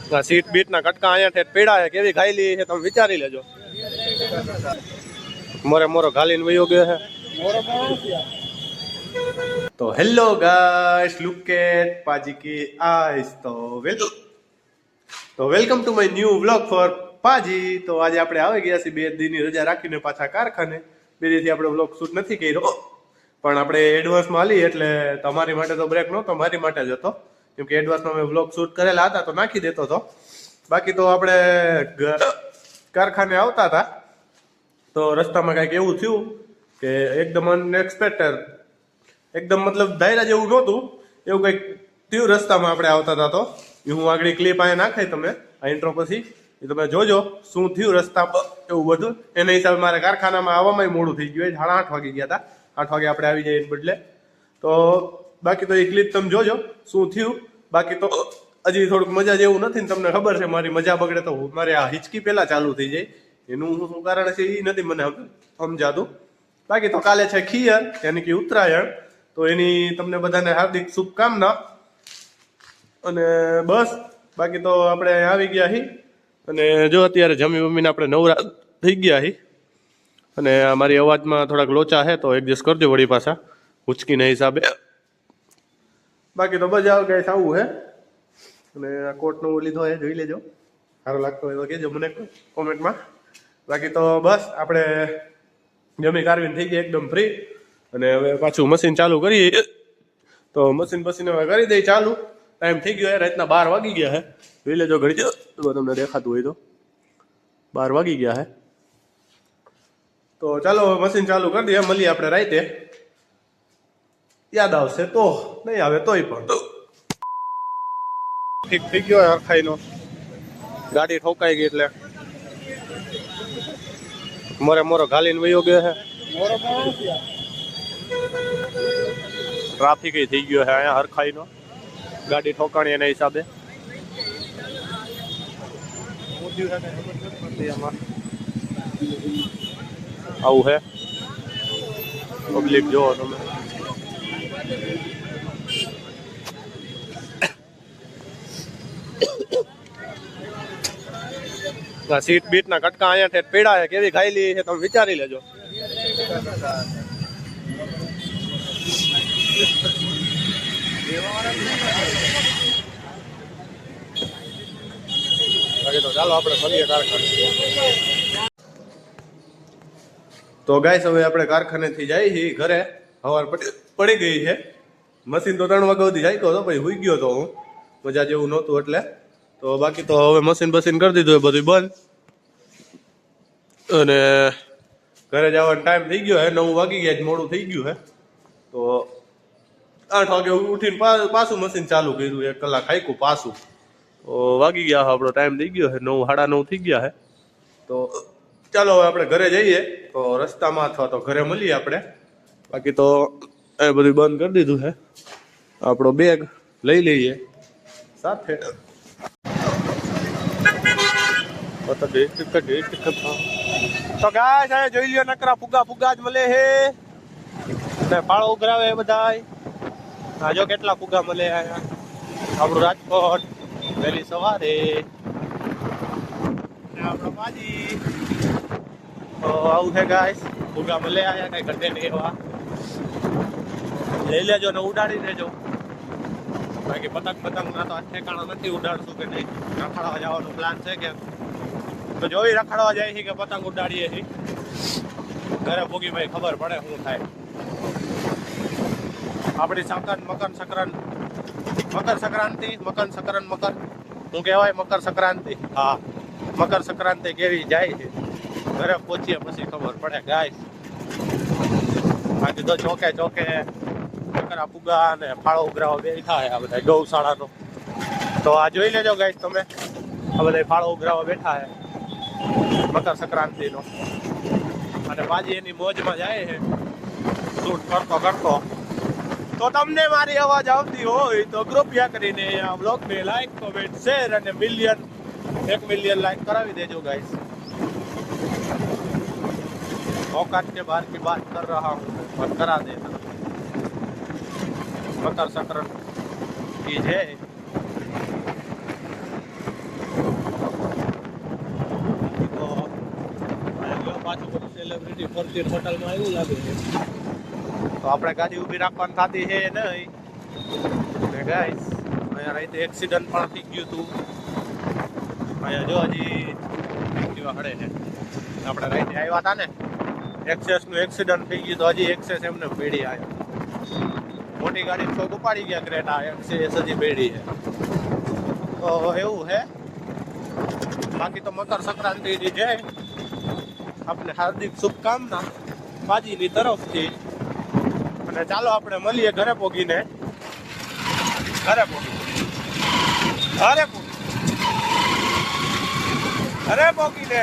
Seat bit ના કટકા અહીંયા ઠેઠ પીડા છે, કેવી ખાઈ છે તમે વિચારી લેજો. મોરે મોરો ઘાલીને વયો ગયો છે. તો hello guys, look at Paaji કી આઈસ. તો welcome to my new vlog for Paaji. તો આજે આપણે આવી ગયા છીએ 2 દિનની રજા રાખીને પાછા કારખાને. 2 દિવસથી આપણે વ્લોગ શૂટ નથી કર્યો, પણ આપણે એડવાન્સમાં હાલી એટલે તમારી માટે તો બ્રેક નહોતો, મારી માટે જ હતો. કેમ કે એડવાન્સમાં મેં વ્લોગ શૂટ કરેલા હતા તો નાખી દેતો હતો. બાકી તો આપણે કારખાને આવતા હતા તો રસ્તામાં કંઈક એવું થયું કે એકદમ અનએક્સપેક્ટેડ, એકદમ મતલબ ધાર્યા જેવું નહોતું, એવું કંઈક થયું રસ્તામાં આપણે આવતા હતા. તો એ હું આગળ ક્લિપ અહીંયા નાખાય તમે આ ઇન્ટ્રો પછી, એ તમે જોજો શું થયું રસ્તામાં એવું બધું. એના હિસાબે મારે કારખાનામાં આવવામાં મોડું થઈ ગયું. 8:30 વાગી ગયા હતા. 8 વાગે આપણે આવી જઈએ બદલે. તો બાકી તો એ ક્લિપ તમે જોજો શું થયું. બાકી તો હજી થોડુંક મજા જેવું નથી ને, તમને ખબર છે મારી મજા બગડે તો મારે આ હિચકી પહેલા ચાલુ થઈ જાય. એનું શું કારણ છે એ નથી મને સમજાતું. બાકી તો કાલે છે ખીયર, યાની કે ઉત્તરાયણ. તો એની તમને બધાને હાર્દિક શુભકામના. અને બસ બાકી તો આપણે આવી ગયા હી. અને જો અત્યારે જમી મમ્મીને આપણે નવરા થઈ ગયા હી. અને મારી અવાજમાં થોડાક લોચા છે તો એડજસ્ટ કરજો વળી પાછા ઉચકીના હિસાબે. બાકી તો બજાવ કઈ આવું હે. અને આ કોટનો લીધો હે, જોઈ લેજો. સારો લાગતો હોય તો કહેજો મને કોમેન્ટમાં. બાકી તો બસ આપણે જમી કારવીને થઈ ગયા એકદમ ફ્રી. અને હવે પાછું મશીન ચાલુ કરીએ. તો મશીન હવે કરી દઈ ચાલુ. ટાઈમ થઈ ગયો હે, રાતના 12 વાગી ગયા હે. જોઈ લેજો ઘડી જો તમને દેખાતું હોય તો 12 વાગી ગયા હે. તો ચાલો મશીન ચાલુ કરી દઈએ, મળીએ આપણે રાતે. યાદ આવશે તો, નહીં આવે તોય પણ ઠીક થઈ ગયો હરખાઈનો. ગાડી ઠોકાઈ ગઈ એટલે મોરે મોરો ઘાલીને વયો ગયો છે. ટ્રાફિક થઈ ગયો છે અહીંયા હરખાઈનો, ગાડી ઠોકાણી એના હિસાબે. આવું છે પબ્લિક, જોવો તમે. સીટ બીટ ના કટકા અહીંયા ઠેઠ પીડા છે, કેવી ખાઈ છે તમે વિચારી લેજો. તો ચાલો આપણે મળીએ કારખાને. તો ગાઈસ હવે આપણે કારખાનેથી જઈએ છીએ ઘરે. હવાર પડી ગઈ છે. મશીન તો 3 વાગ્યા સુધી જાય હતો, પછી હુઈ ગયો હતો હું, મજા જેવું નહોતું એટલે. તો બાકી તો હવે મશીન કરી દીધું એ બધું બંધ. અને ઘરે જવાનો ટાઈમ થઈ ગયો હે, 9 વાગી ગયા, મોડું થઈ ગયું હે. તો 8 વાગે ઉઠીને પાછું મશીન ચાલુ કર્યું, 1 કલાક હાઈકું પાછું. તો વાગી ગયા આપણો ટાઈમ થઈ ગયો છે 9, 9:30 થઈ ગયા છે. તો ચાલો હવે આપણે ઘરે જઈએ. તો રસ્તામાં અથવા તો ઘરે મળીએ આપણે. બાકી તો એ બધું બંધ કરી દીધું છે. આપણો બેગ લઈ લઈએ સાથે. તો ગાય જોઈ લ્યો, નકરા ફુગા જ મળે હે. ફાળો ઉઘરાવે બધા. હા જો કેટલા ફુગા મળે આપણું રાજકોટ વહેલી સવારે. આપણો પાજી તો આવું છે ગાઈસ, ફુગા મળે આયા કઈ ઘટે નહીં એવા. લઈ લેજો ને ઉડાડી દેજો. બાકી પતંગ ના તો ઠેકાણા નથી, ઉડાડશું કે નહીં. રખડવા જવાનો પ્લાન છે કે તો જોઈ રખડવા જાય છે કે પતંગ ઉડાડીએ છીએ. ઘરે ભોગી ભાઈ ખબર પડે શું થાય. આપણી મકર શું કહેવાય, મકર સંક્રાંતિ. હા, મકર સંક્રાંતિ કેવી જાય છે ઘરે પહોંચીએ પછી ખબર પડે ગાય. બાકી તો ચોકે નકરા ફુગા અને ફાળો ઉઘરાવા બેઠા છે આ બધા ગૌશાળાનો. તો આ જોઈ લેજો ગાય તમે, આ બધા ફાળો ઉઘરાવા બેઠા છે મકર સંક્રાંતિનો. અને પાછી એની મોજમાં જાય છે શૂટ કરતો. તો તમને મારી અવાજ આવતી હોય તો કૃપયા કરીને આ બ્લોગને લાઈક, કોમેન્ટ, શેર અને 1 મિલિયન લાઈક કરાવી દેજો ગાઈસ. औकात के बाहर की बात कर रहा हूँ और करा देना. मकर संक्रांति की जय. ફોર્ચ્યુન હોટલમાં એવું લાગે છે. તો આપણે ગાડી ઊભી રાખવાની થતી છે નહીં. ને ગાઈસ અહીંયા રાતે એક્સિડન્ટ પણ થઈ ગયું હતું. અહીંયા જો હજી એક્ટિવા હળે છે. આપણે રાતે આવ્યા હતા ને, એક્સેસનું એક્સિડન્ટ થઈ ગયું તો હજી એક્સેસ એમને ભેડી આવ્યા. મોટી ગાડી તો ઉપાડી ગયા ક્રેટા, એક્સેસ હજી ભેડી છે. તો એવું છે. બાકી તો મકર સંક્રાંતિની જય આપણે હાર્દિક શુભકામના પાજીની તરફથી. અને ચાલો આપણે મળીએ ઘરે પોગીને. ઘરે પોગીને